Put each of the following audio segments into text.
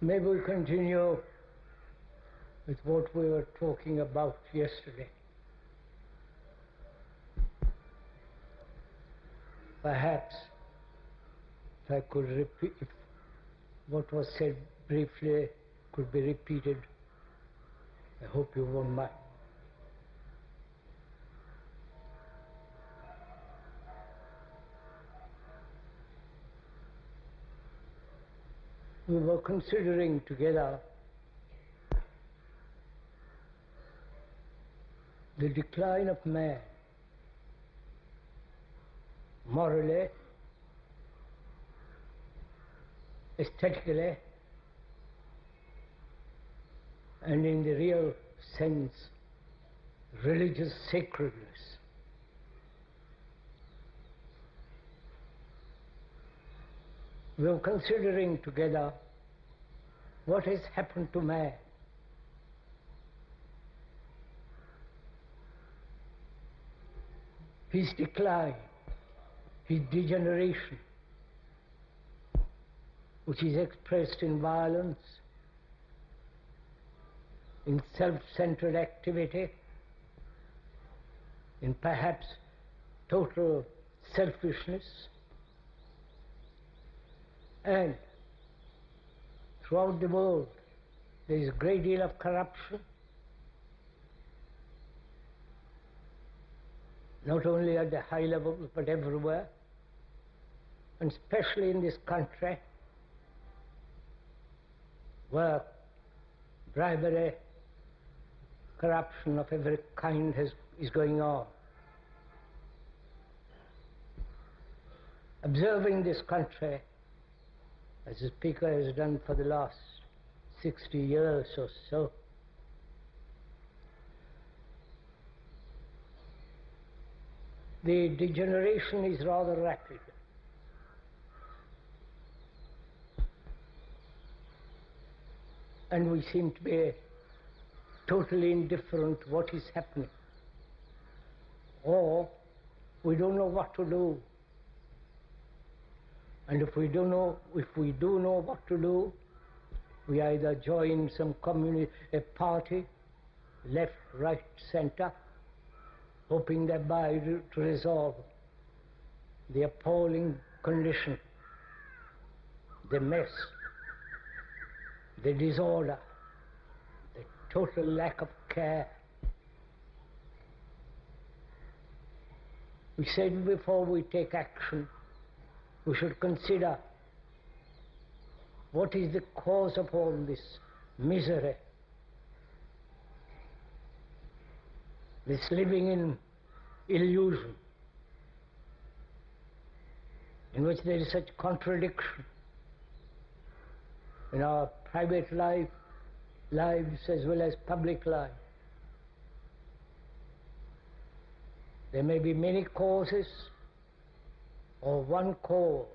Maybe we continue with what we were talking about yesterday. Perhaps if I could repeat, if what was said briefly could be repeated, I hope you won't mind. We were considering together the decline of man, morally, aesthetically, and in the real sense, religious sacredness. We were considering together what has happened to man. His decline, his degeneration, which is expressed in violence, in self-centered activity, in perhaps total selfishness, and throughout the world there is a great deal of corruption, not only at the high level but everywhere, and especially in this country where bribery, corruption of every kind is going on. Observing this country, as the speaker has done for the last 60 years or so, the degeneration is rather rapid. And we seem to be totally indifferent to what is happening. Or we don't know what to do. And if we do know what to do, we either join some a party, left, right, center, hoping thereby to resolve the appalling condition, the mess, the disorder, the total lack of care. We said before we take action, we should consider what is the cause of all this misery, this living in illusion, in which there is such contradiction in our private lives as well as public life. There may be many causes or one cause.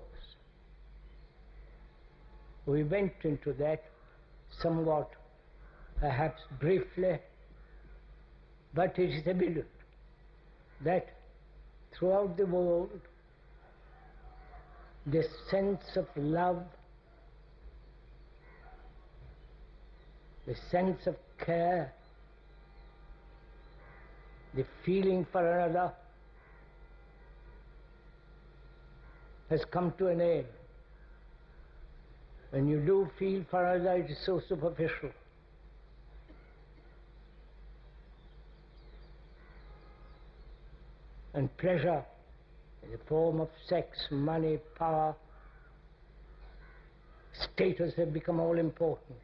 We went into that somewhat, perhaps briefly, but it is evident that throughout the world the sense of love, the sense of care, the feeling for another has come to an end. When you do feel for another, it is so superficial. And pleasure in the form of sex, money, power, status have become all important.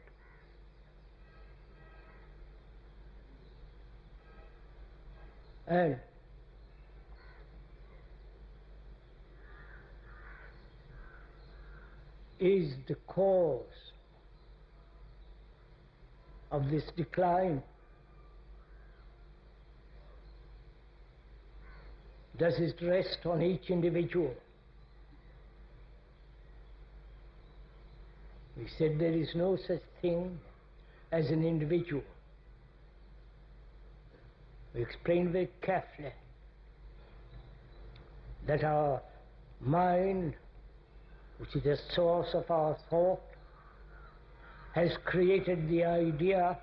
And is the cause of this decline? Does it rest on each individual? We said there is no such thing as an individual. We explained very carefully that our mind, which is the source of our thought, has created the idea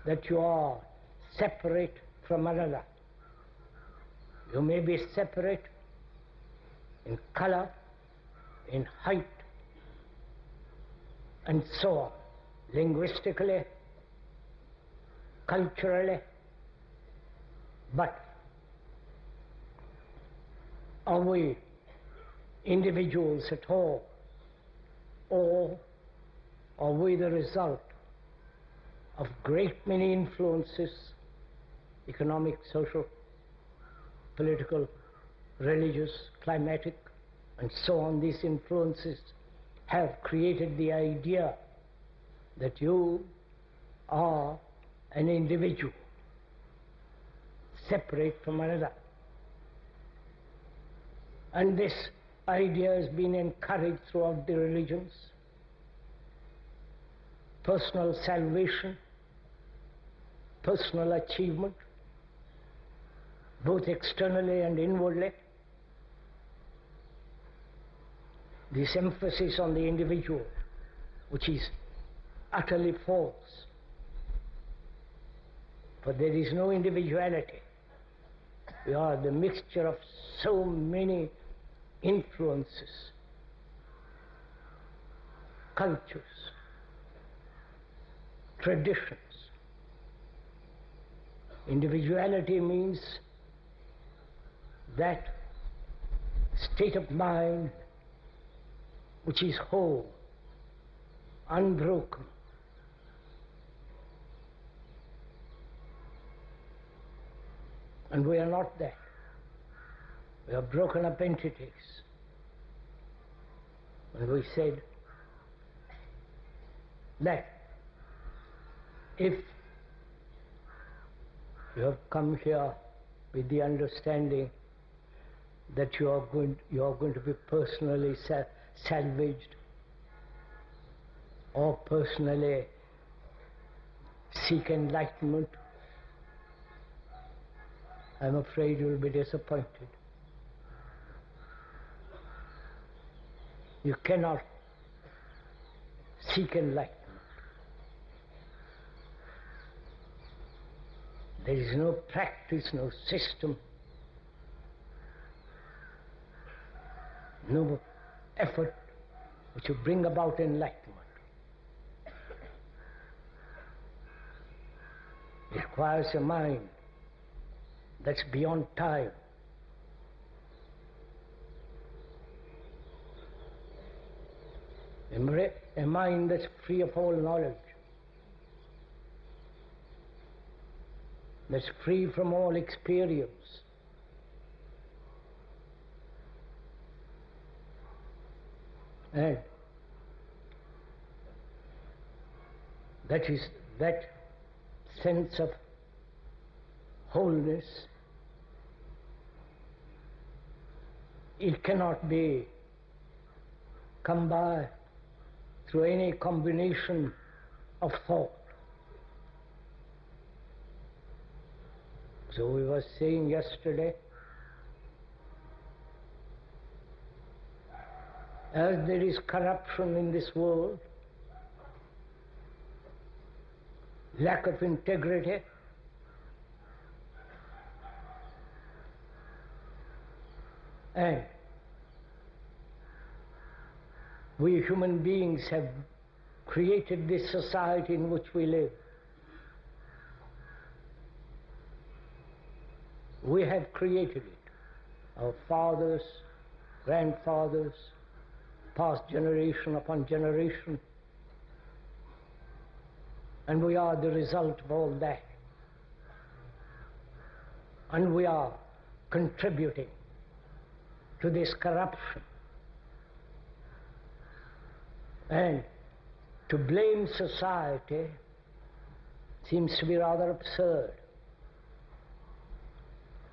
that you are separate from another. You may be separate in color, in height, and so on, linguistically, culturally, but are we individuals at all, or are we the result of great many influences, economic, social, political, religious, climatic, and so on? These influences have created the idea that you are an individual, separate from another. And this idea has been encouraged throughout the religions. Personal salvation, personal achievement, both externally and inwardly. This emphasis on the individual, which is utterly false. For there is no individuality. We are the mixture of so many influences, cultures, traditions. Individuality means that state of mind which is whole, unbroken. And we are not that. We are broken up entities. And we said that if you have come here with the understanding that you are going to be personally salvaged, or personally seek enlightenment, I'm afraid you will be disappointed. You cannot seek enlightenment. There is no practice, no system, no effort which will bring about enlightenment. It requires a mind that's beyond time. A mind that's free of all knowledge, that's free from all experience. And that is that sense of wholeness. It cannot be come by through any combination of thought. So we were saying yesterday, as there is corruption in this world, lack of integrity, and we human beings have created this society in which we live. We have created it. Our fathers, grandfathers, past generation upon generation. And we are the result of all that. And we are contributing to this corruption. And to blame society seems to be rather absurd.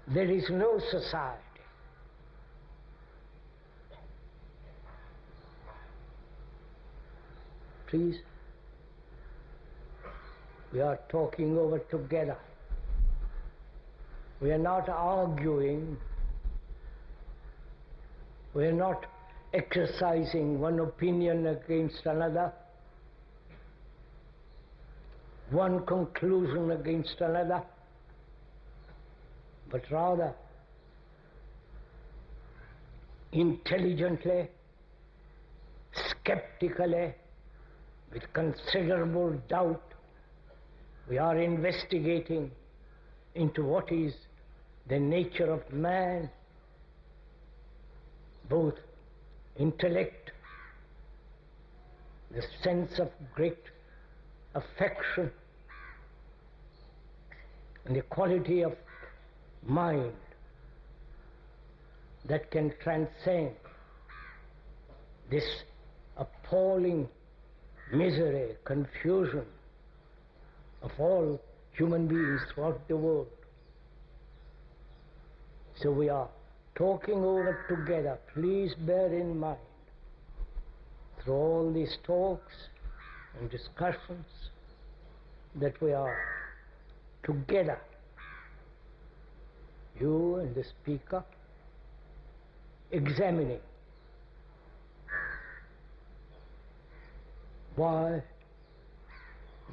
There is no society. Please, we are talking over together. We are not arguing. We are not exercising one opinion against another. one conclusion against another, but rather intelligently, skeptically, with considerable doubt, we are investigating into what is the nature of man, both intellect, the sense of great affection, and the quality of mind that can transcend this appalling misery, confusion of all human beings throughout the world. So we are talking over it together. Please bear in mind, through all these talks and discussions, that we are together, you and the speaker, examining why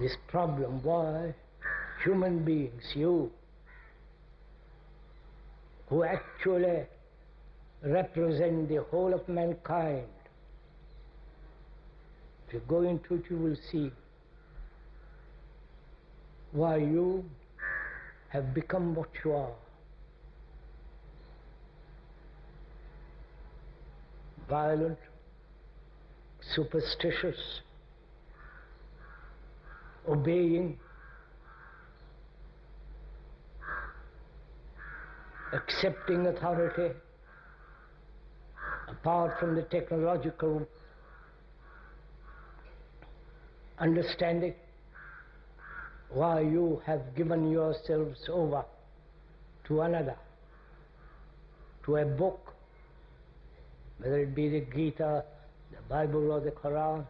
this problem, why human beings, you, who actually represent the whole of mankind, if you go into it, you will see why you have become what you are. Violent, superstitious, obeying, accepting authority, apart from the technological understanding, why you have given yourselves over to another, to a book, whether it be the Gita, the Bible or the Quran,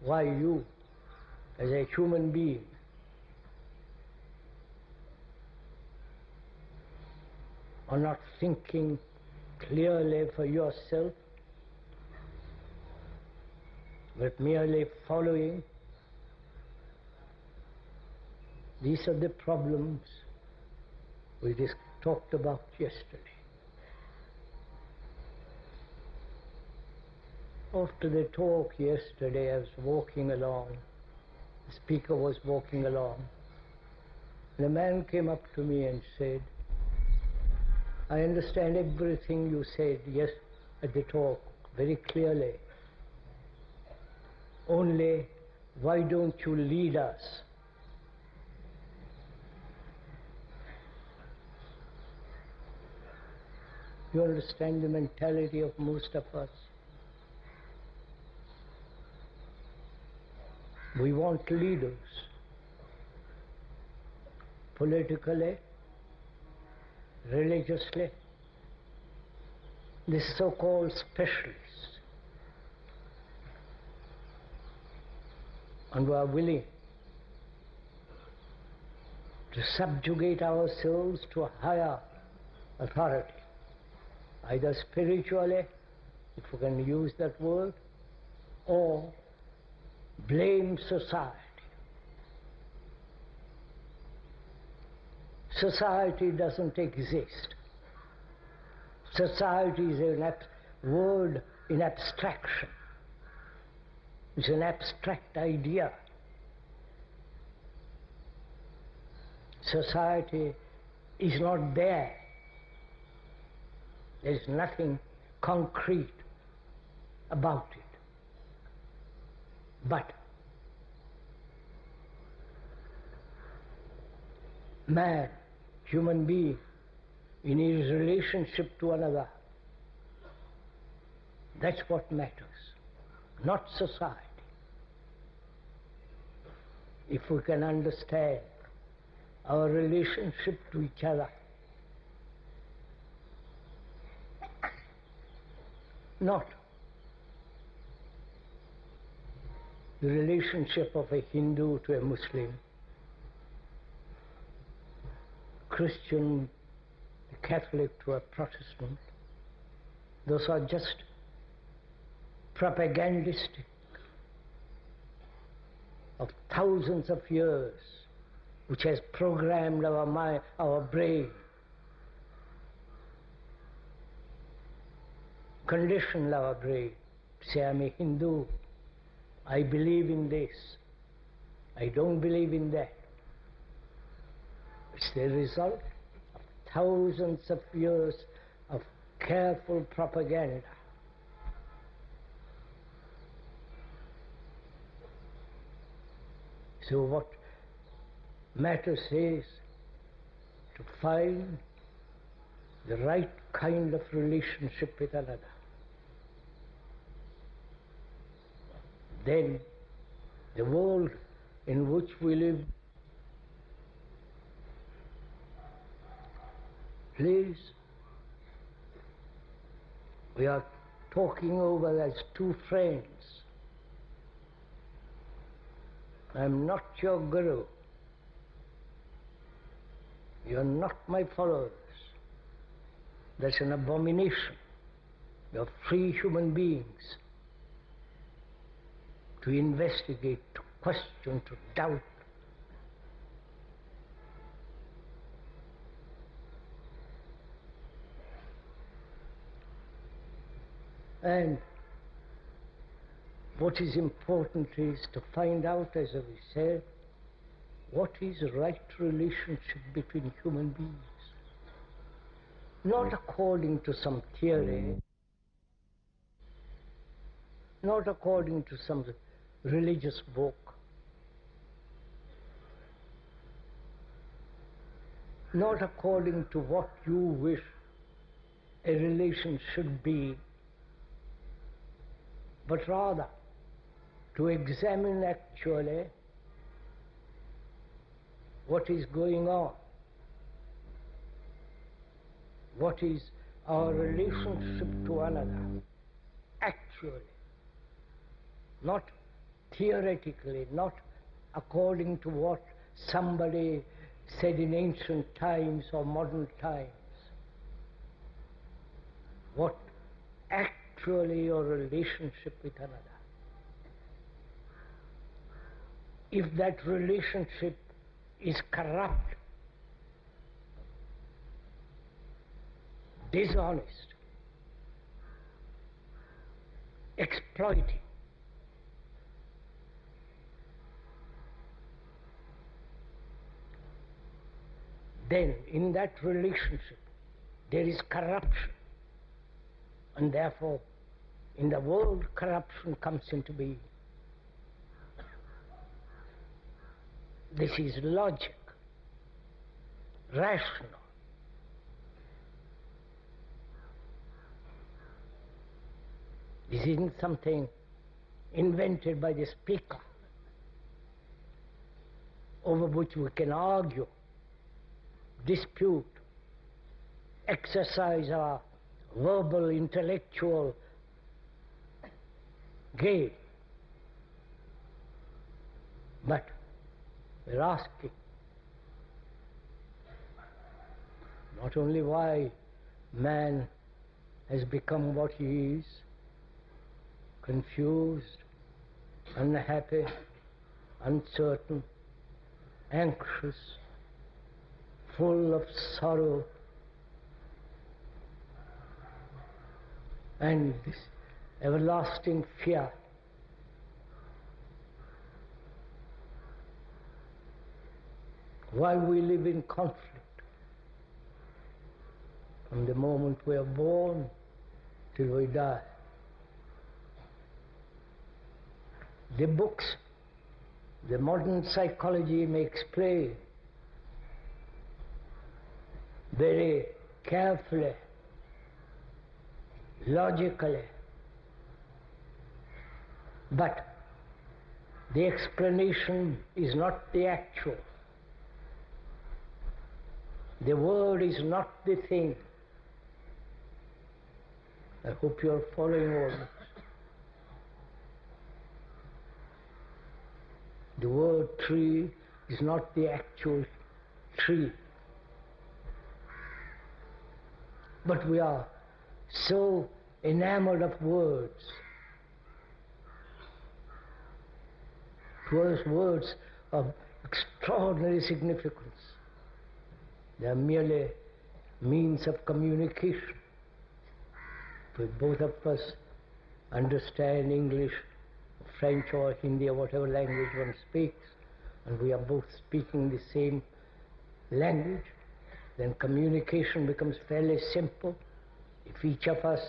why you, as a human being, are not thinking clearly for yourself, but merely following. These are the problems we just talked about yesterday. After the talk yesterday, I was walking along, the speaker was walking along, and a man came up to me and said, I understand everything you said at the talk very clearly. Only, why don't you lead us? You understand the mentality of most of us. We want leaders, politically, religiously, the so-called specialists, and we are willing to subjugate ourselves to a higher authority, either spiritually, if we can use that word, or blame society. Society doesn't exist. Society is a word in abstraction. It's an abstract idea. Society is not there. There is nothing concrete about it. But man, human being, in his relationship to another, that's what matters, not society. If we can understand our relationship to each other, not the relationship of a Hindu to a Muslim, Christian, a Catholic to a Protestant. Those are just propagandistic of thousands of years, which has programmed our mind, our brain, conditioned our brain. Say, I'm a Hindu, I believe in this, I don't believe in that. It's the result of thousands of years of careful propaganda. So what matters is to find the right kind of relationship with another. Then the world in which we live, please, we are talking over as two friends. I'm not your guru. You're not my followers. That's an abomination. You're free human beings to investigate, to question, to doubt. And what is important is to find out, as we said, what is the right relationship between human beings. Not according to some theory, not according to some religious book, not according to what you wish a relation should be, but rather to examine actually what is going on, what is our relationship to another, actually, not theoretically, not according to what somebody said in ancient times or modern times, what actually your relationship with another. If that relationship is corrupt, dishonest, exploiting, then in that relationship there is corruption, and therefore in the world corruption comes into being. This is logic, rational. This isn't something invented by the speaker over which we can argue, dispute, exercise our verbal, intellectual game. But we're asking not only why man has become what he is, confused, unhappy, uncertain, anxious, full of sorrow, and this everlasting fear. Why we live in conflict from the moment we are born till we die. The books, the modern psychology may explain very carefully, logically, but the explanation is not the actual. The word is not the thing. I hope you are following all this. The word tree is not the actual tree. But we are so enamored of words. words of extraordinary significance. They are merely means of communication. If both of us understand English, French or Hindi or whatever language one speaks, and we are both speaking the same language, then communication becomes fairly simple. If each of us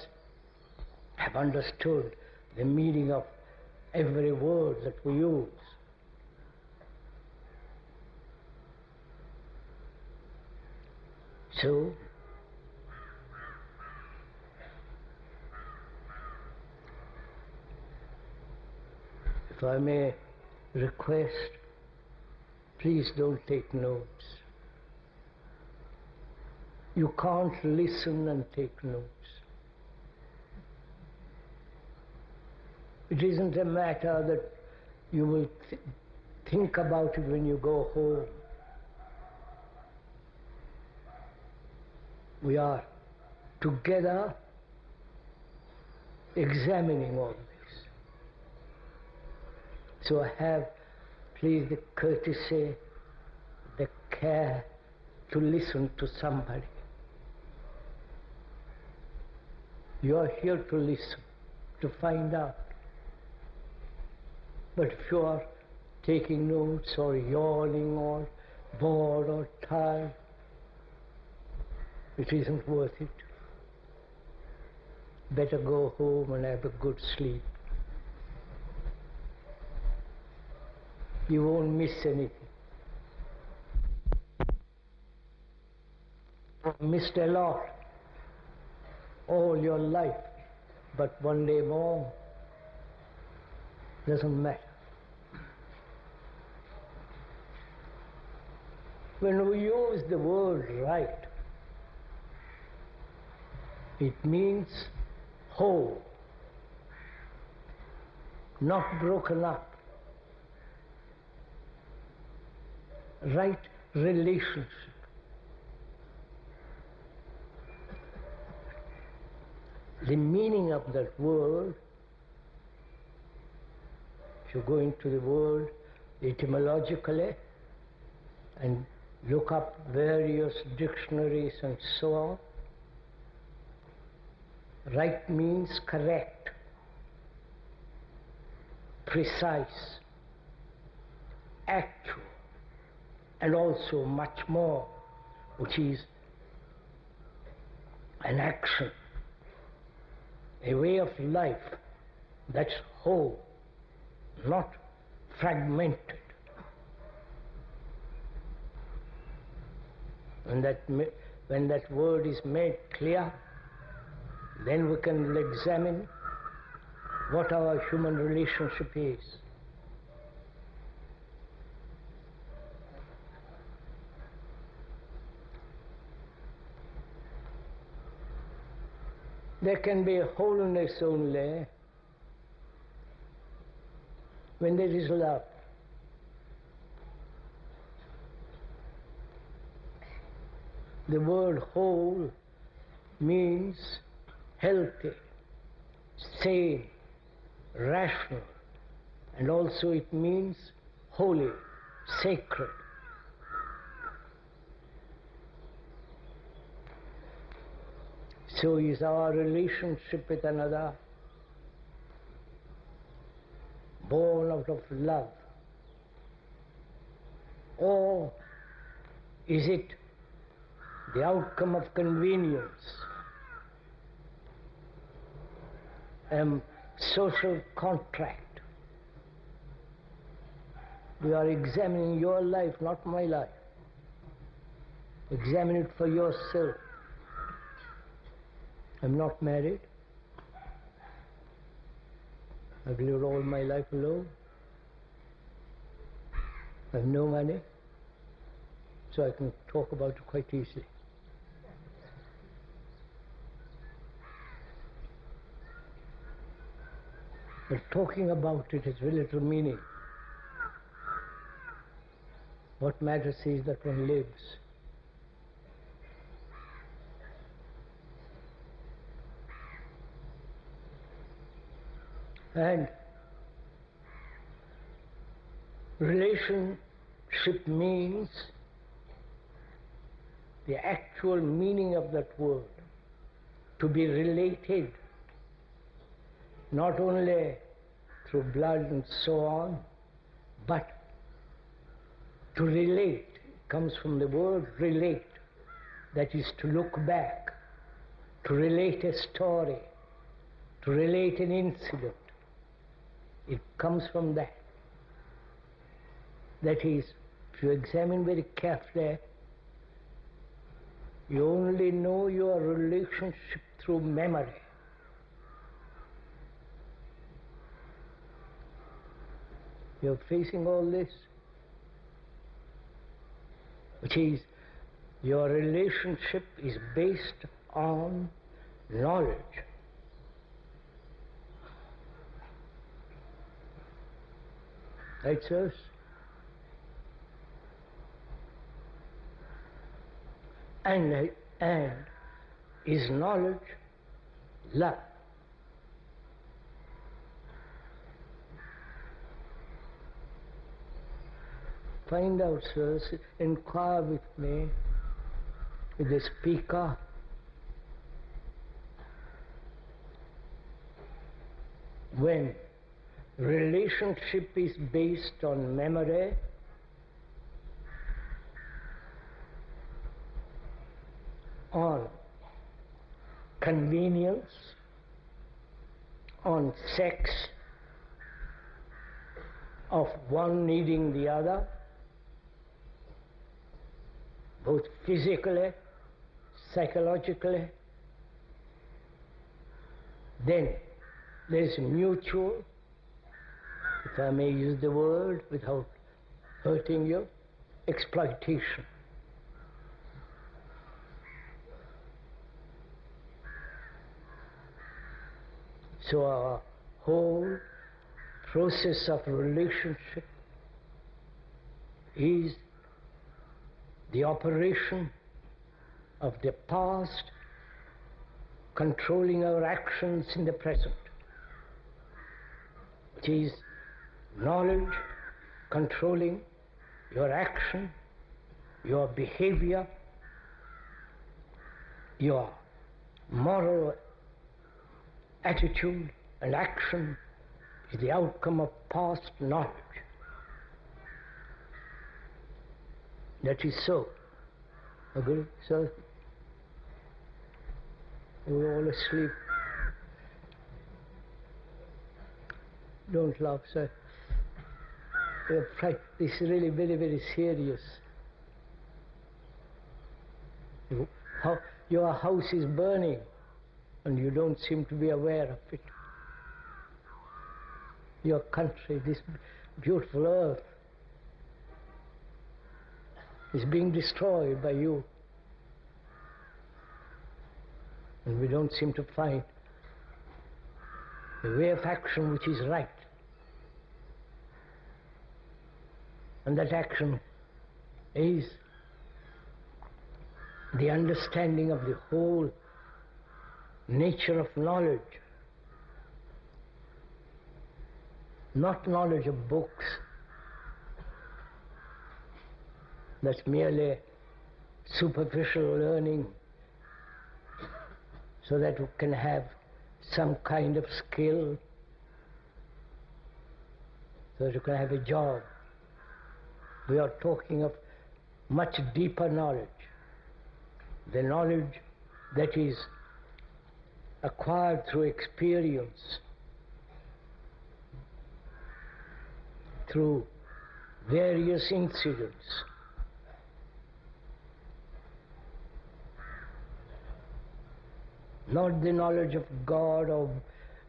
have understood the meaning of every word that we use. So, if I may request, please don't take notes. You can't listen and take notes. It isn't a matter that you will think about it when you go home. We are together examining all this. So have, please, the courtesy, the care to listen to somebody. You are here to listen, to find out. But if you are taking notes or yawning or bored or tired, it isn't worth it. Better go home and have a good sleep. You won't miss anything. You've missed a lot all your life, but one day more doesn't matter. When we use the word right, it means whole, not broken up. Right relationship. The meaning of that word, if you go into the word etymologically and look up various dictionaries and so on, right means correct, precise, actual, and also much more, which is an action, a way of life that's whole, not fragmented. And when that word is made clear, then we can examine what our human relationship is. There can be wholeness only when there is love. The word whole means healthy, sane, rational, and also it means holy, sacred. So is our relationship with another born out of love? Or is it the outcome of convenience, social contract? We are examining your life, not my life. Examine it for yourself. I'm not married. I've lived all my life alone. I have no money, so I can talk about it quite easily. But talking about it has very little meaning. What matters is that one lives. And Relationship means the actual meaning of that word, to be related, not only through blood and so on, but to relate. It comes from the word relate, that is to look back, to relate a story, to relate an incident. It comes from that. That is, if you examine very carefully, you only know your relationship through memory. You're facing all this, which is your relationship is based on knowledge. Right, sirs? And is knowledge love? Find out, sirs, inquire with me, with the speaker. When relationship is based on memory, on convenience, on sex, of one needing the other, both physically, psychologically, then there is mutual, if I may use the word without hurting you, exploitation. So our whole process of relationship is the operation of the past controlling our actions in the present. It is knowledge controlling your action, your behavior, your moral attitude and action is the outcome of past knowledge. That is so. Agree, sir? We're all asleep. Don't laugh, sir. This is really very, very serious. Your house is burning and you don't seem to be aware of it. Your country, this beautiful earth, is being destroyed by you. And we don't seem to find the way of action which is right. And that action is the understanding of the whole nature of knowledge. Not knowledge of books. That's merely superficial learning so that you can have some kind of skill, so that you can have a job. We are talking of much deeper knowledge, the knowledge that is acquired through experience, through various incidents. Not the knowledge of God or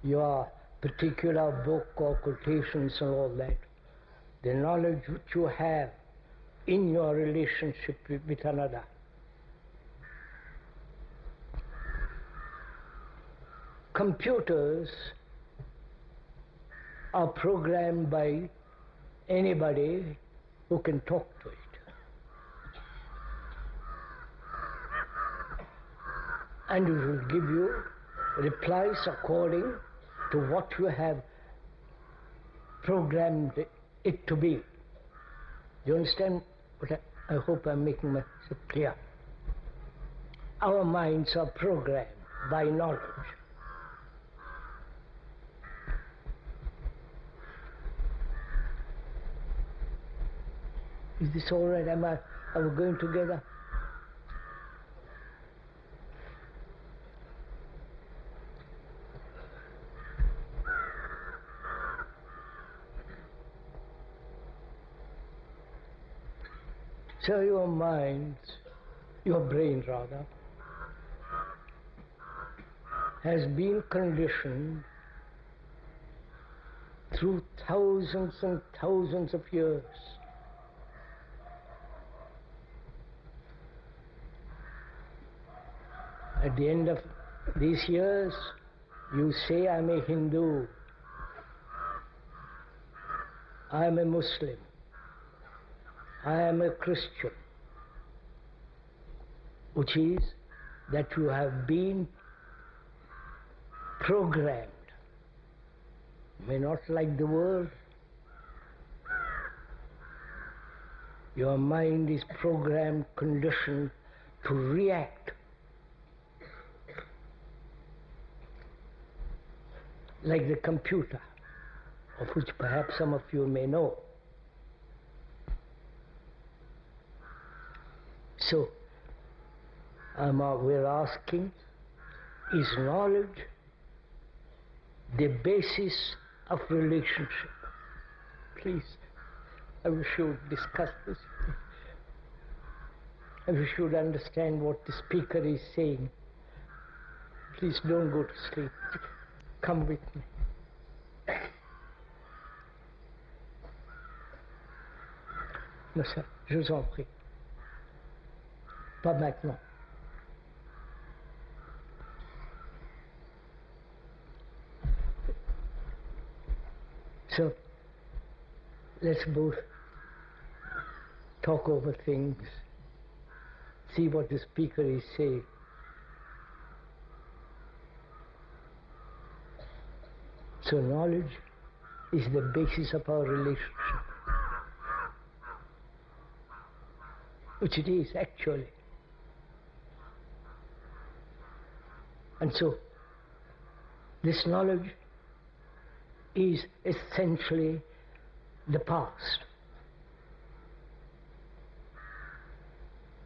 your particular book or quotations and all that. The knowledge which you have in your relationship with another. Computers are programmed by anybody who can talk to it. And it will give you replies according to what you have programmed it to be. Do you understand what I hope I'm making myself clear? Our minds are programmed by knowledge. Is this all right? Are we going together? So your mind, your brain rather, has been conditioned through thousands and thousands of years. At the end of these years, you say, I'm a Hindu, I'm a Muslim, I am a Christian, which is that you have been programmed. You may not like the word. Your mind is programmed, conditioned to react like the computer, of which perhaps some of you may know. So, we're asking, is knowledge the basis of relationship? Please, I wish you would discuss this. I wish you would understand what the speaker is saying. Please don't go to sleep. Come with me. Non, ça, je vous en prie. Pas maintenant. So, let's both talk over things, see what the speaker is saying. So knowledge is the basis of our relationship, which it is actually. And so this knowledge is essentially the past.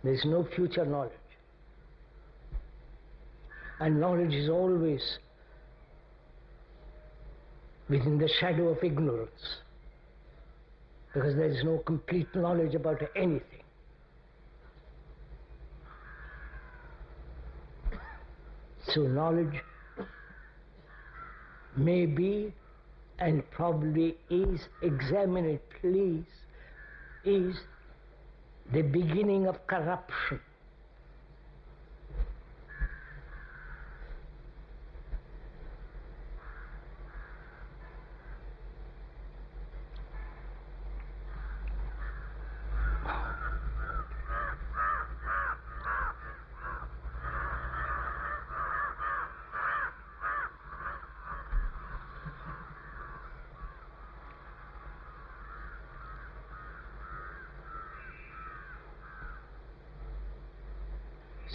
There is no future knowledge. And knowledge is always within the shadow of ignorance, because there is no complete knowledge about anything. So knowledge may be, and probably is, examine it please, is the beginning of corruption.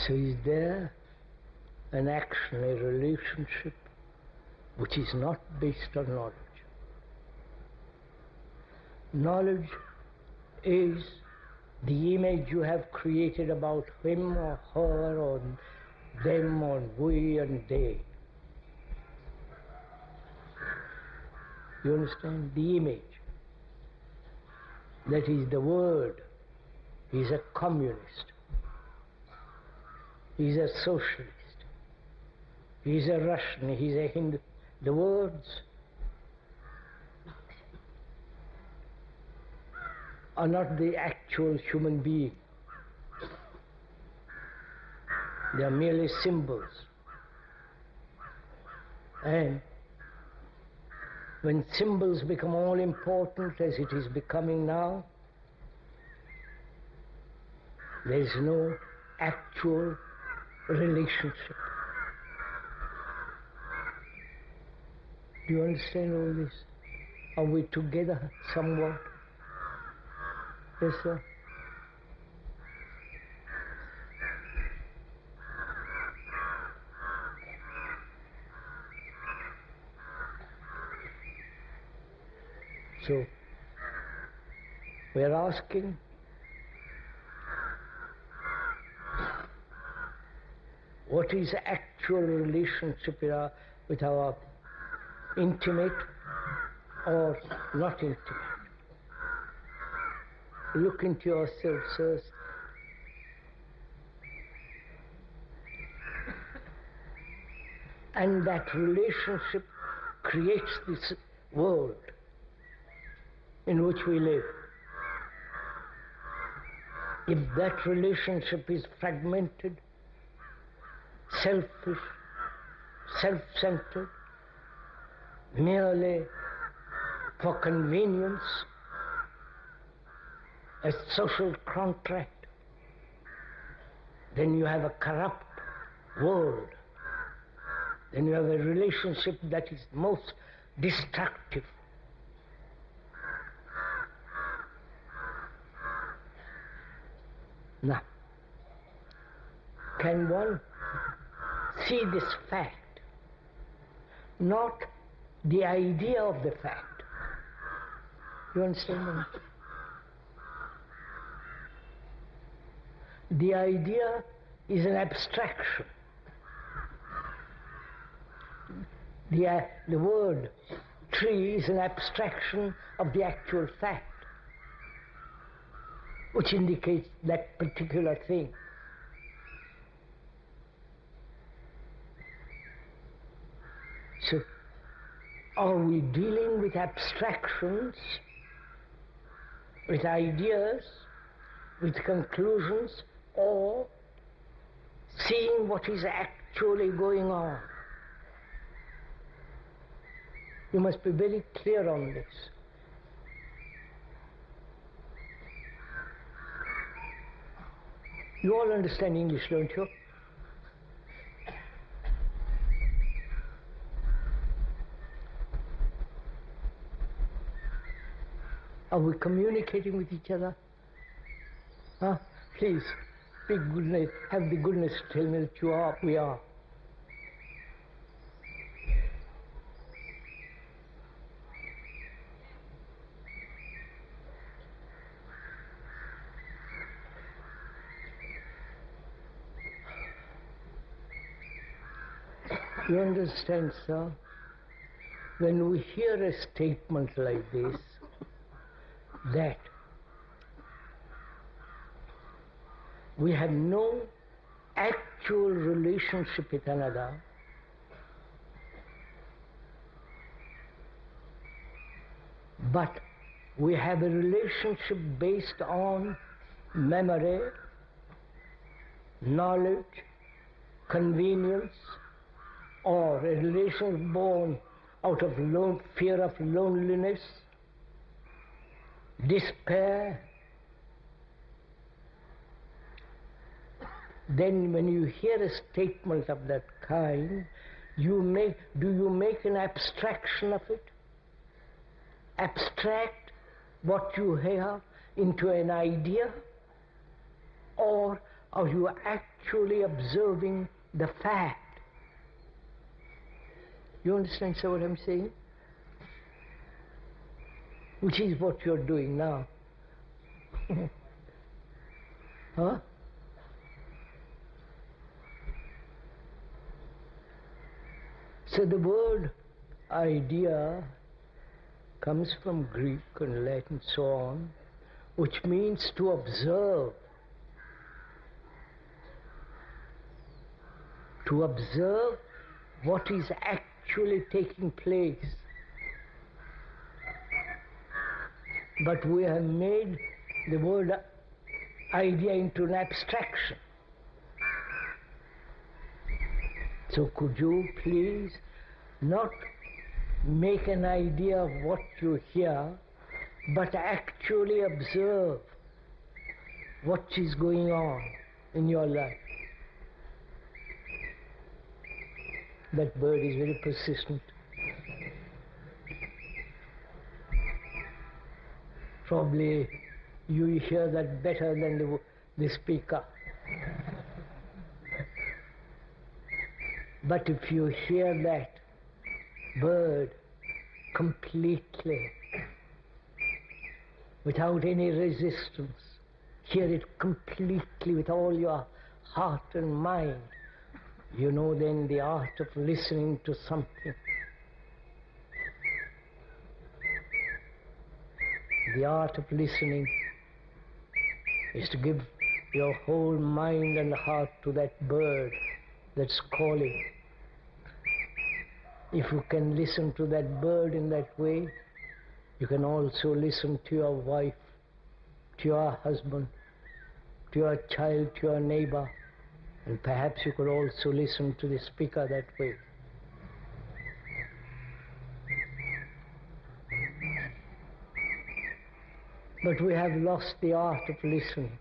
So is there an action, a relationship, which is not based on knowledge? Knowledge is the image you have created about him or her or them or we and they. You understand? The image. That is the word. He's a communist. He's a socialist. He's a Russian. He's a Hindu. The words are not the actual human being. They are merely symbols. And when symbols become all important, as it is becoming now, there is no actual relationship. Do you understand all this? Are we together somewhat? Yes, sir. So, we are asking, what is the actual relationship with our intimate or not intimate? Look into yourself first. And that relationship creates this world in which we live. If that relationship is fragmented, selfish, self-centered, merely for convenience, a social contract, then you have a corrupt world. Then you have a relationship that is most destructive. Now, can one see this fact, not the idea of the fact? You understand? The idea is an abstraction. The word tree is an abstraction of the actual fact, which indicates that particular thing. So, are we dealing with abstractions, with ideas, with conclusions, or seeing what is actually going on? You must be very clear on this. You all understand English, don't you? Are we communicating with each other? Huh? Please, be goodness, have the goodness to tell me that you are, we are. You understand, sir? When we hear a statement like this, that we have no actual relationship with another, but we have a relationship based on memory, knowledge, convenience, or a relation born out of fear of loneliness, despair, then when you hear a statement of that kind, do you make an abstraction of it? Abstract what you hear into an idea? Or are you actually observing the fact? You understand, sir, what I'm saying? Which is what you're doing now. Huh? So the word idea comes from Greek and Latin, so on, which means to observe. To observe what is actually taking place. But we have made the word idea into an abstraction. So could you please not make an idea of what you hear, but actually observe what is going on in your life? That bird is very persistent. Probably you hear that better than the speaker. But if you hear that bird completely, without any resistance, hear it completely with all your heart and mind, you know then the art of listening to something. The art of listening is to give your whole mind and heart to that bird that's calling. If you can listen to that bird in that way, you can also listen to your wife, to your husband, to your child, to your neighbor, and perhaps you could also listen to the speaker that way. But we have lost the art of listening.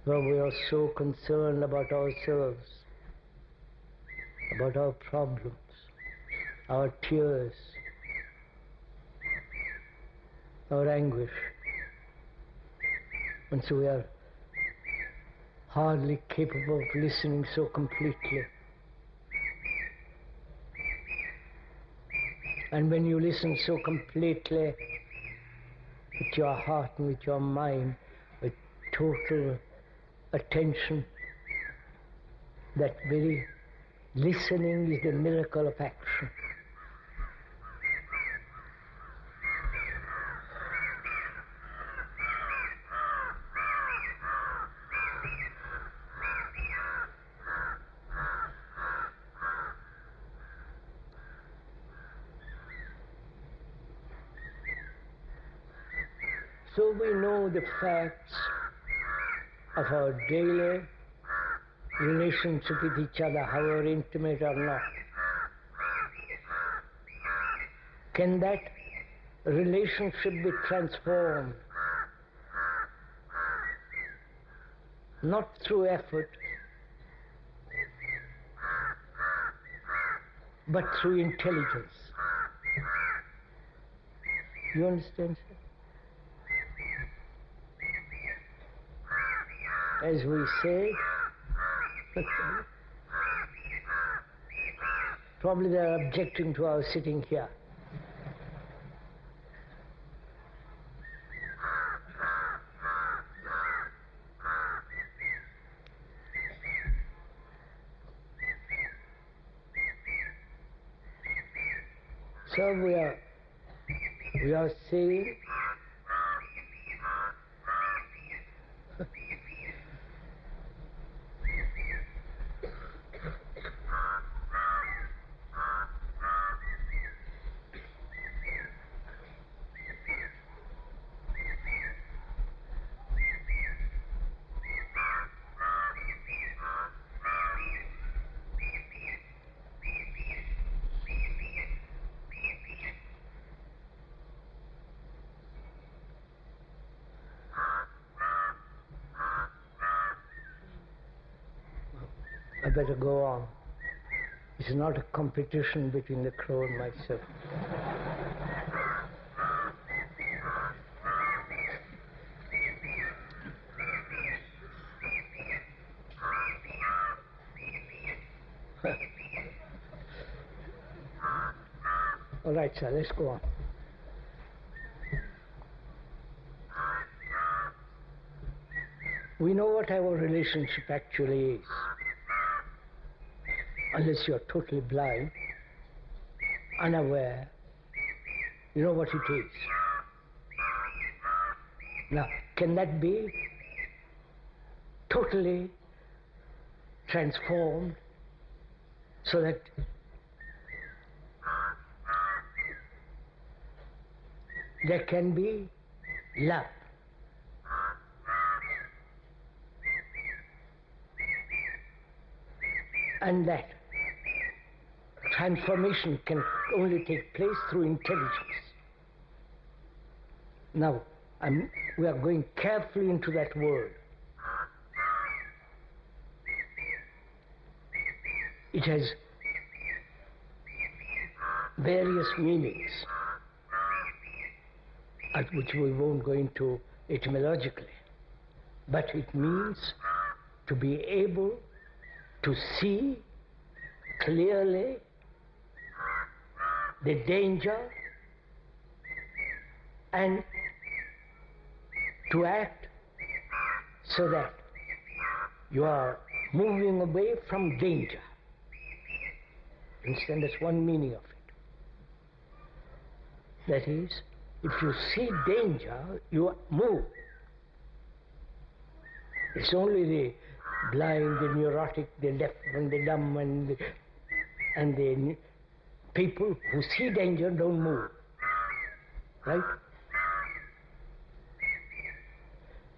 Well, we are so concerned about ourselves, about our problems, our tears, our anguish. And so we are hardly capable of listening so completely. And when you listen so completely, with your heart and with your mind, with total attention, that very listening is the miracle of action. So we know the facts of our daily relationship with each other, however intimate or not. Can that relationship be transformed? Not through effort, but through intelligence. You understand, sir? As we said, probably they are objecting to our sitting here. So we are saying I better go on. It's not a competition between the crow and myself. All right, sir, let's go on. We know what our relationship actually is. Unless you're totally blind, unaware, you know what it is. Now, can that be totally transformed so that there can be love? And that transformation can only take place through intelligence. Now, we are going carefully into that word. It has various meanings. which we won't go into etymologically, but it means to be able to see clearly the danger and to act so that you are moving away from danger. Understand, that's one meaning of it. That is, if you see danger, you move. It's only the blind, the neurotic, the deaf and the dumb and the people who see danger don't move. Right?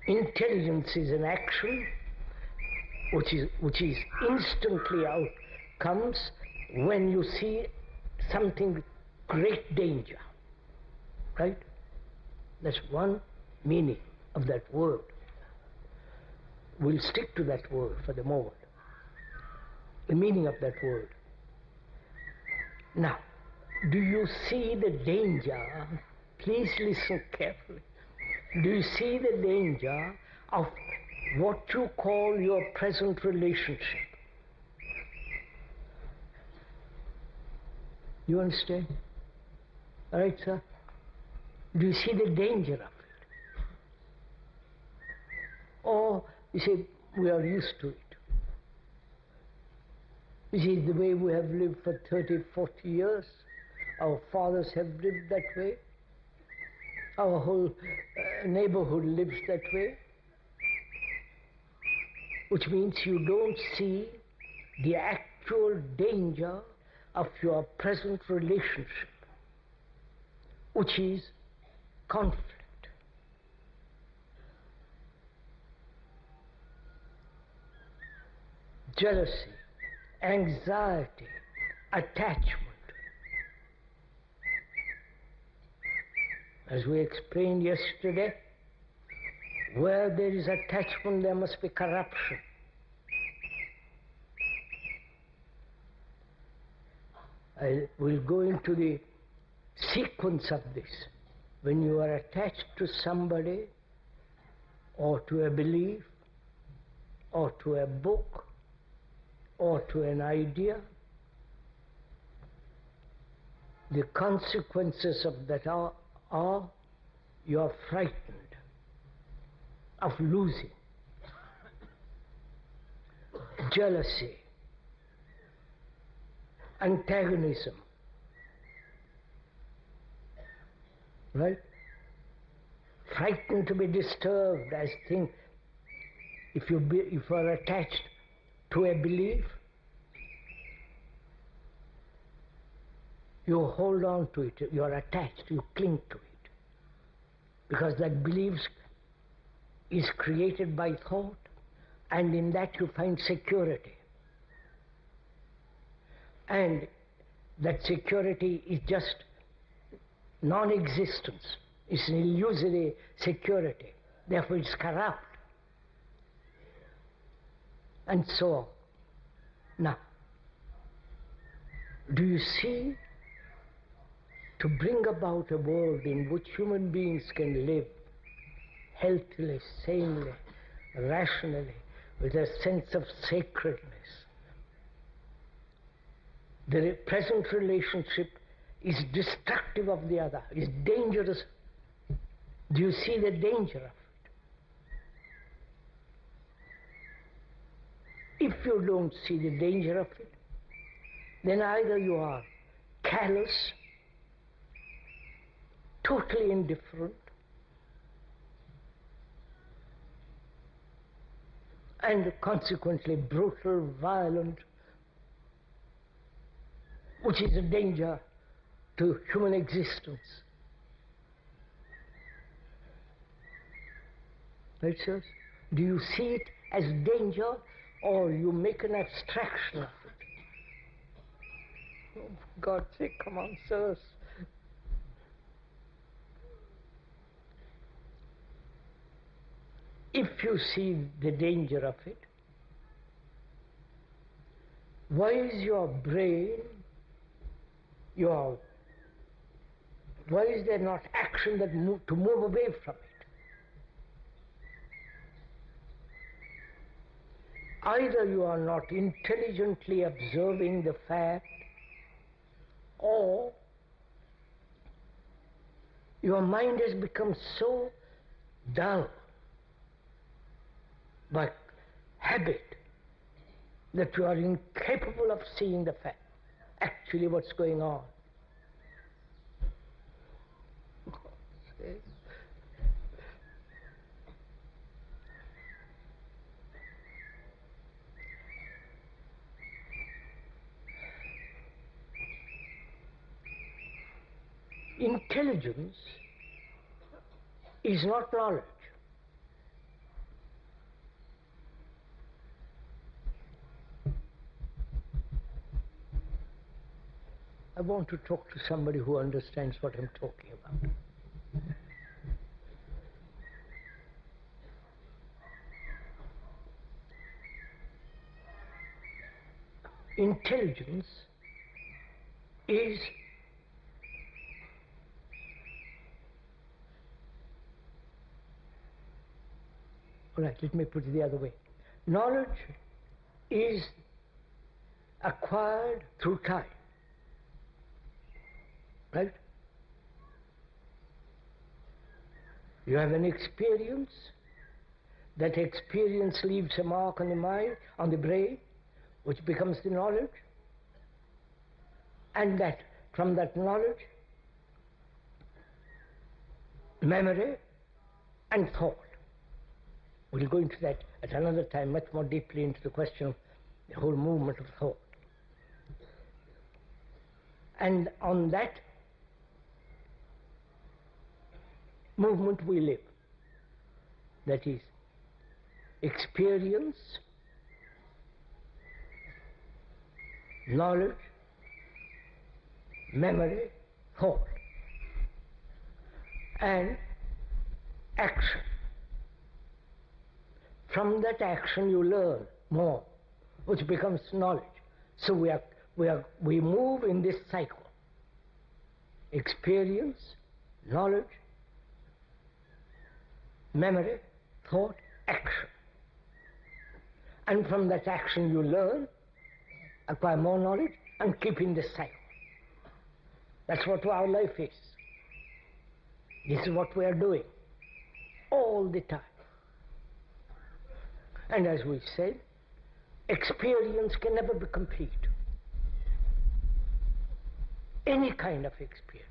Intelligence is an action which is instantly out, comes when you see something great danger. Right? That's one meaning of that word. We'll stick to that word for the moment. The meaning of that word. Now, do you see the danger? Please listen carefully. Do you see the danger of what you call your present relationship? You understand? All right, sir? Do you see the danger of it? Or, you say, we are used to it. This is the way we have lived for 30, 40 years. Our fathers have lived that way. Our whole neighborhood lives that way. Which means you don't see the actual danger of your present relationship, which is conflict. Jealousy, anxiety, attachment. As we explained yesterday, where there is attachment, there must be corruption. I will go into the sequence of this. When you are attached to somebody, or to a belief, or to a book, or to an idea, the consequences of that are you are frightened of losing. Jealousy, antagonism, right? Frightened to be disturbed. I think if you are attached to a belief, you hold on to it, you are attached, you cling to it. Because that belief is created by thought, and in that you find security. And that security is just non-existence. It's an illusory security. Therefore it's corrupt. And so on. Now, do you see, to bring about a world in which human beings can live healthily, sanely, rationally, with a sense of sacredness, the present relationship is destructive of the other, is dangerous. Do you see the danger of it? If you don't see the danger of it, then either you are callous, totally indifferent, and consequently brutal, violent, which is a danger to human existence. Right, sirs? Do you see it as danger, or you make an abstraction of it? Oh, for God's sake, come on, sirs. If you see the danger of it, why is your brain, your Why is there not action that to move away from it? Either you are not intelligently observing the fact, or your mind has become so dull by habit that you are incapable of seeing the fact, actually what's going on. Intelligence is not knowledge. I want to talk to somebody who understands what I'm talking about. Intelligence is all right, let me put it the other way. Knowledge is acquired through time. Right? You have an experience. That experience leaves a mark on the mind, on the brain, which becomes the knowledge. And that, from that knowledge, memory and thought. We'll go into that at another time, much more deeply into the question of the whole movement of thought. And on that movement we live. That is, experience, knowledge, memory, thought, and action. From that action you learn more, which becomes knowledge. So we move in this cycle. Experience, knowledge, memory, thought, action. And from that action you learn, acquire more knowledge, and keep in this cycle. That's what our life is. This is what we are doing all the time. And as we said, experience can never be complete. Any kind of experience.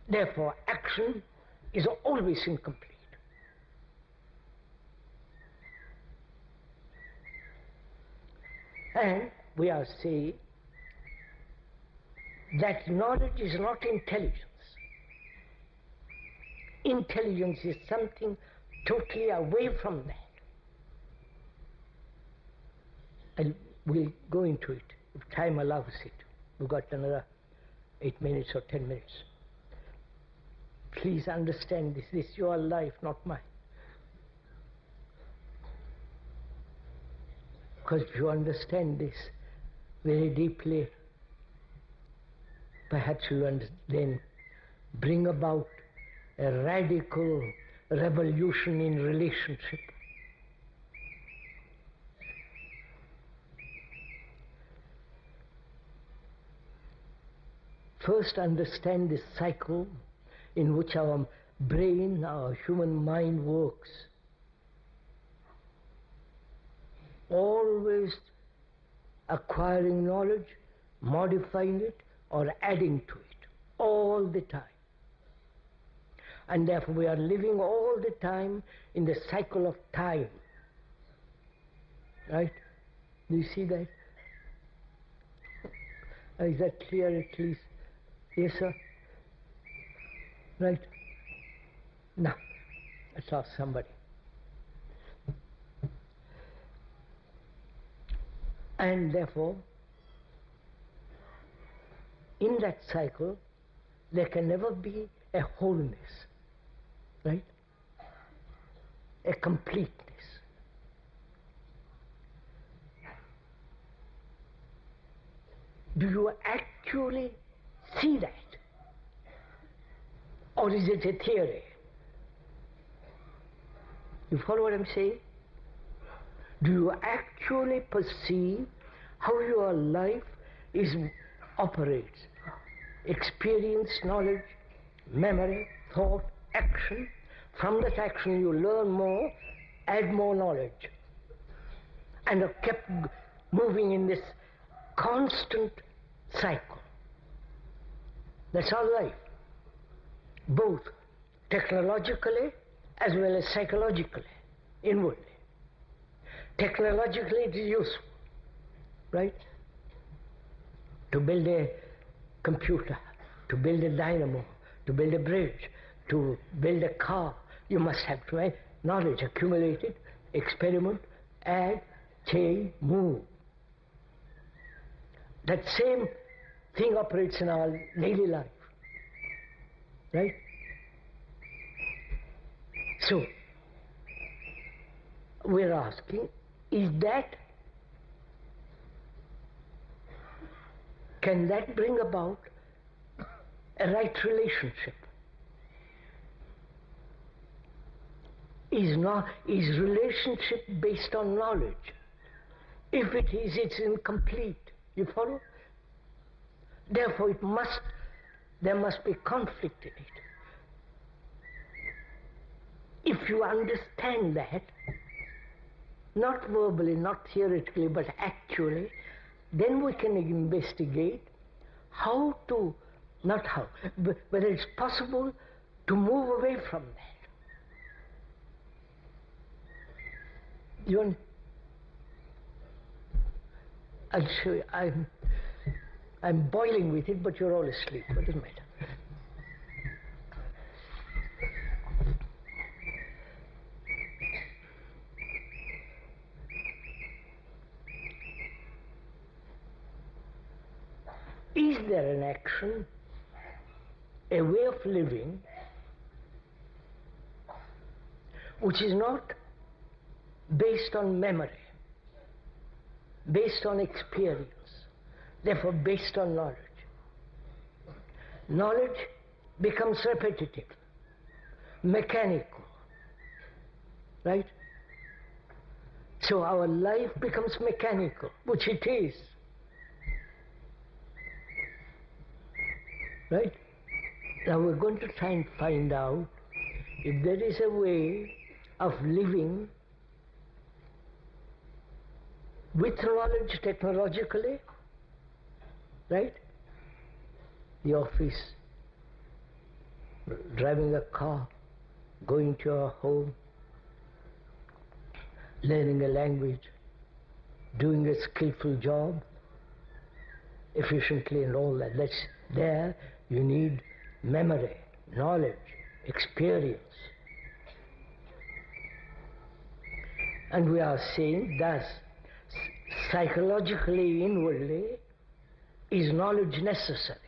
Therefore, action is always incomplete. And we are saying that knowledge is not intelligence. Intelligence is something totally away from that. And we'll go into it if time allows it. We've got another 8 minutes or 10 minutes. Please understand this. This is your life, not mine. Because if you understand this very deeply, perhaps you will then bring about a radical revolution in relationship. First, understand this cycle in which our brain, our human mind works. Always acquiring knowledge, modifying it, or adding to it, all the time. And therefore we are living all the time in the cycle of time. Right? Do you see that? Is that clear at least? Yes, sir? Right? Now, let's ask somebody. And therefore, in that cycle, there can never be a wholeness, right? A completeness. Do you actually see that? Or is it a theory? You follow what I'm saying? Do you actually perceive how your life operates? Experience, knowledge, memory, thought, action. From that action you learn more, add more knowledge, and are kept moving in this constant cycle. That's our life, both technologically as well as psychologically, inwardly. Technologically it is useful, right? To build a computer, to build a dynamo, to build a bridge, to build a car, you must have knowledge accumulated, experiment, add, change, move. That same thing operates in our daily life, right? So, we're asking, can that bring about a right relationship? Is relationship based on knowledge? If it is, it's incomplete. You follow? Therefore, there must be conflict in it. If you understand that, not verbally, not theoretically, but actually, then we can investigate whether it's possible to move away from that. I'll show you. I'm boiling with it, but you're all asleep. What does it matter? Is there an action, a way of living, which is not based on memory, based on experience, therefore based on knowledge? Knowledge becomes repetitive, mechanical, right? So our life becomes mechanical, which it is. Right? Now we're going to try and find out if there is a way of living with knowledge technologically, right? The office, driving a car, going to your home, learning a language, doing a skillful job efficiently and all that. There you need memory, knowledge, experience. And we are saying thus, psychologically, inwardly, is knowledge necessary?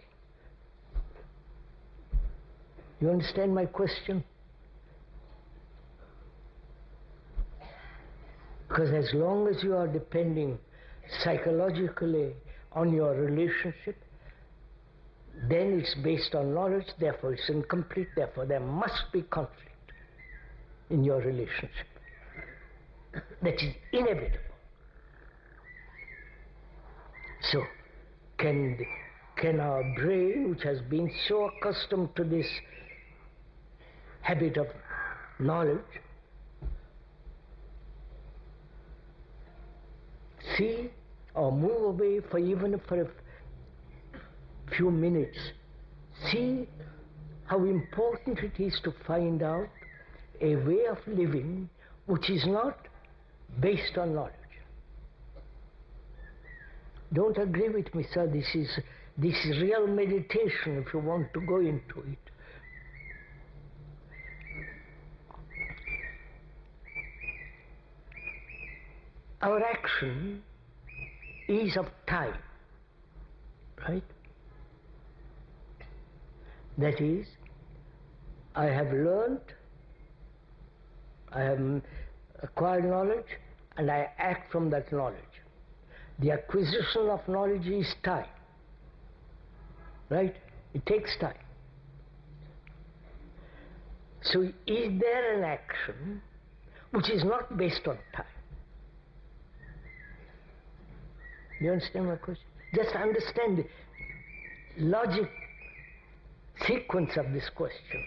You understand my question? Because as long as you are depending psychologically on your relationship, then it's based on knowledge, therefore it's incomplete, therefore there must be conflict in your relationship. That is inevitable. So, can our brain, which has been so accustomed to this habit of knowledge, see or move away for even for a few minutes, see how important it is to find out a way of living which is not based on knowledge. Don't agree with me, sir. This is real meditation if you want to go into it. Our action is of time, right? That is, I have learned, I have acquired knowledge, and I act from that knowledge. The acquisition of knowledge is time. right? It takes time. So is there an action which is not based on time? You understand my question? Just understand the logic sequence of this question.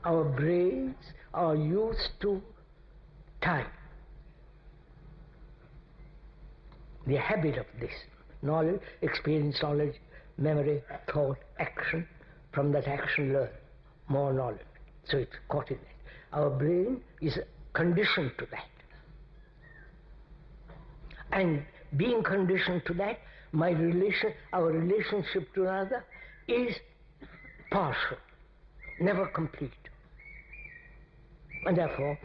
Our brains are used to time. The habit of this knowledge, experience, knowledge, memory, thought, action. From that action learn more knowledge. So it's caught in that. Our brain is conditioned to that. And being conditioned to that, our relationship to another is partial, never complete. And therefore,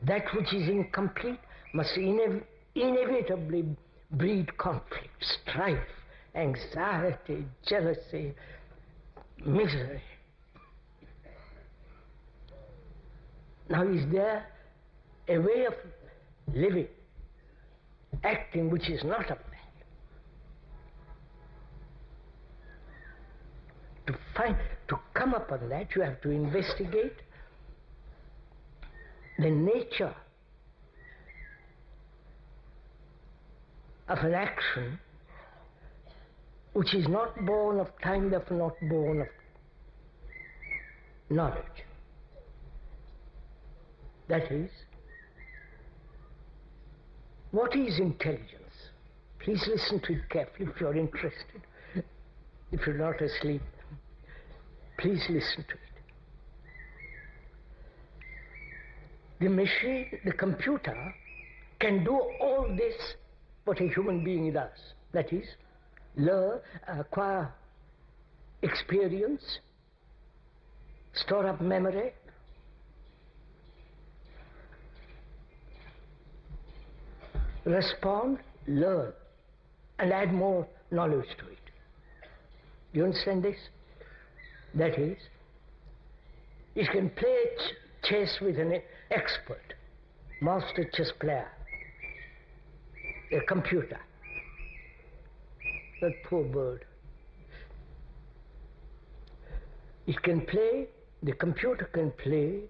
that which is incomplete must inevitably breed conflict, strife, anxiety, jealousy, misery. Now, is there a way of living, acting, which is not of that? To come upon that, you have to investigate the nature of an action which is not born of time, therefore not born of knowledge. That is, what is intelligence? Please listen to it carefully if you're interested. If you're not asleep, please listen to it. The machine, the computer, can do all this what a human being does. That is, learn, acquire experience, store up memory, respond, learn, and add more knowledge to it. You understand this? That is, it can play chess with an expert, master chess player, a computer. That poor bird. The computer can play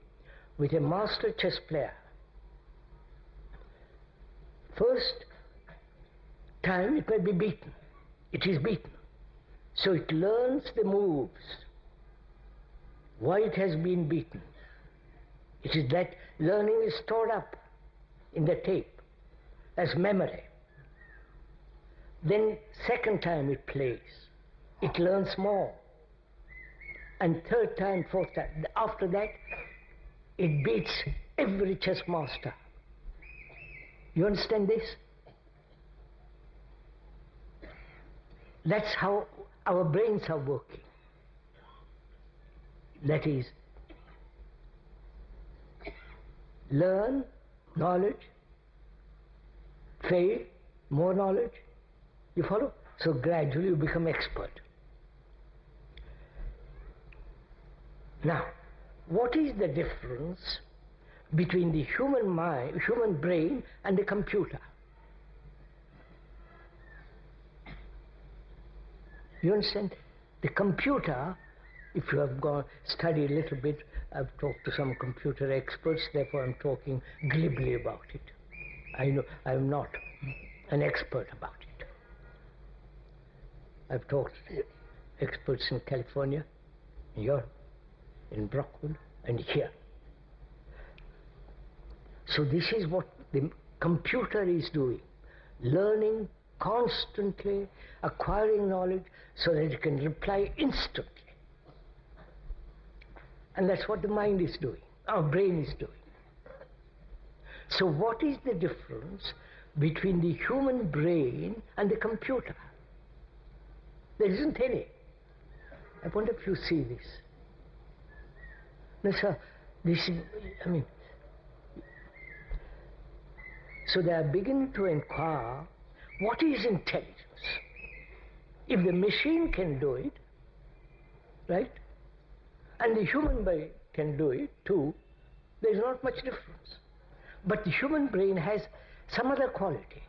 with a master chess player. First time it may be beaten. It is beaten. So it learns the moves, why it has been beaten. It is that learning is stored up in the tape as memory. Then second time it plays, it learns more. And third time, fourth time, after that, it beats every chess master. You understand this? That's how our brains are working. That is, learn knowledge, fail, more knowledge. You follow? So gradually you become expert. Now, what is the difference between the human mind, human brain, and the computer? You understand? The computer, if you have studied a little bit, I've talked to some computer experts, therefore I'm talking glibly about it. I know I'm not an expert about it. I've talked to experts in California, in Europe, in Brockwood, and here. So this is what the computer is doing, learning constantly, acquiring knowledge so that it can reply instantly. And that's what the mind is doing, our brain is doing. So what is the difference between the human brain and the computer? There isn't any. I wonder if you see this. No, sir, so they are beginning to inquire, what is intelligence? If the machine can do it, right, and the human brain can do it too, there is not much difference. But the human brain has some other quality.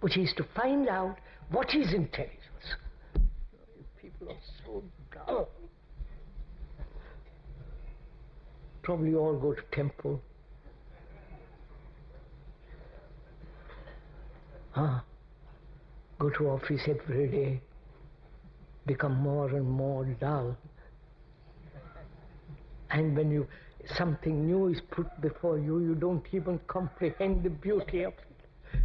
which is to find out what is intelligence. You people are so dull. Probably all go to temple. Go to office every day, become more and more dull. And when something new is put before you, you don't even comprehend the beauty of it,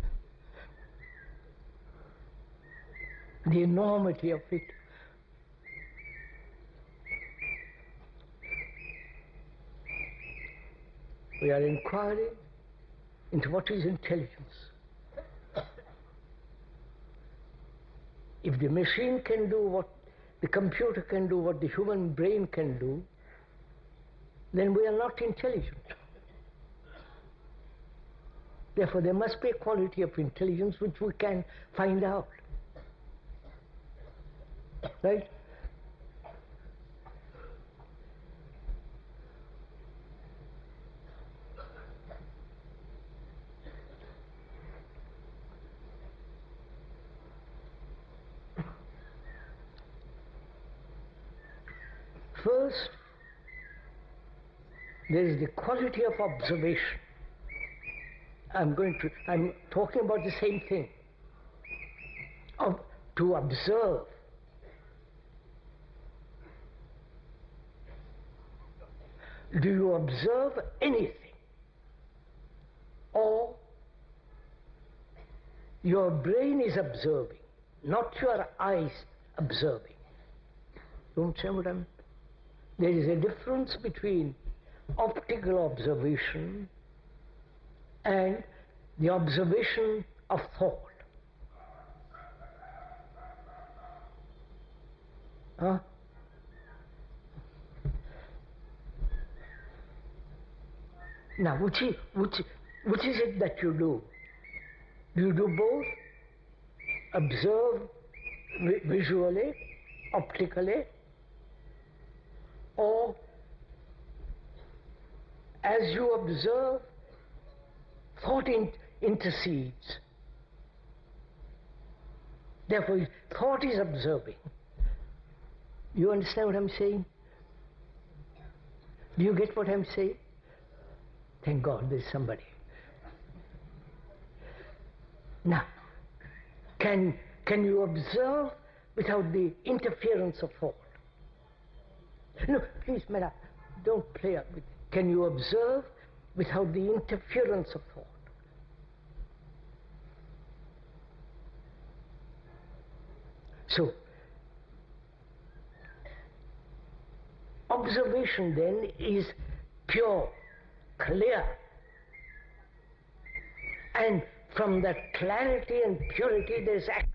the enormity of it. We are inquiring into what is intelligence. If the machine can do what the computer can do, what the human brain can do, then we are not intelligent. Therefore, there must be a quality of intelligence which we can find out. Right? First, there is the quality of observation. I'm talking about the same thing. To observe. Do you observe anything? Or your brain is observing, not your eyes observing? Don't say what I mean. There is a difference between optical observation and the observation of thought. Now, which is it that you do? Do you do both? Observe visually, optically, or as you observe, thought intercedes. Therefore, thought is observing. You understand what I'm saying? Do you get what I'm saying? Thank God there's somebody. Now, can you observe without the interference of thought? No, please, madam, don't play up with it. Can you observe without the interference of thought? So, observation then is pure, clear. And from that clarity and purity there is action.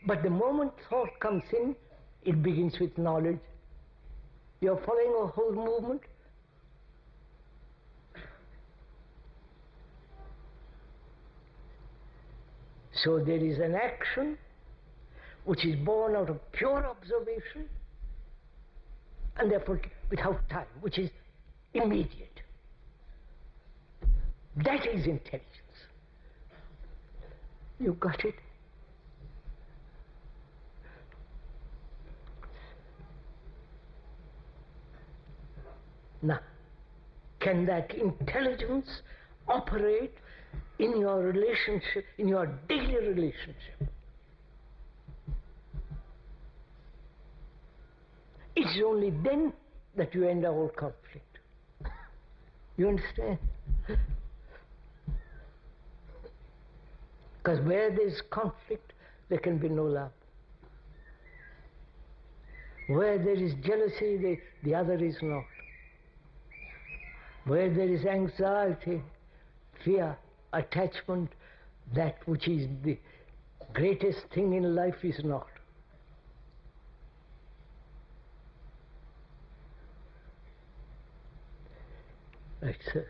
But the moment thought comes in, it begins with knowledge. You're following a whole movement? So there is an action which is born out of pure observation and therefore without time, which is immediate. That is intelligence. You got it? Now, can that intelligence operate in your relationship, in your daily relationship? It's only then that you end all conflict. You understand? Because where there is conflict, there can be no love. Where there is jealousy, the other is not. Where there is anxiety, fear, attachment, that which is the greatest thing in life is not. Right, sir.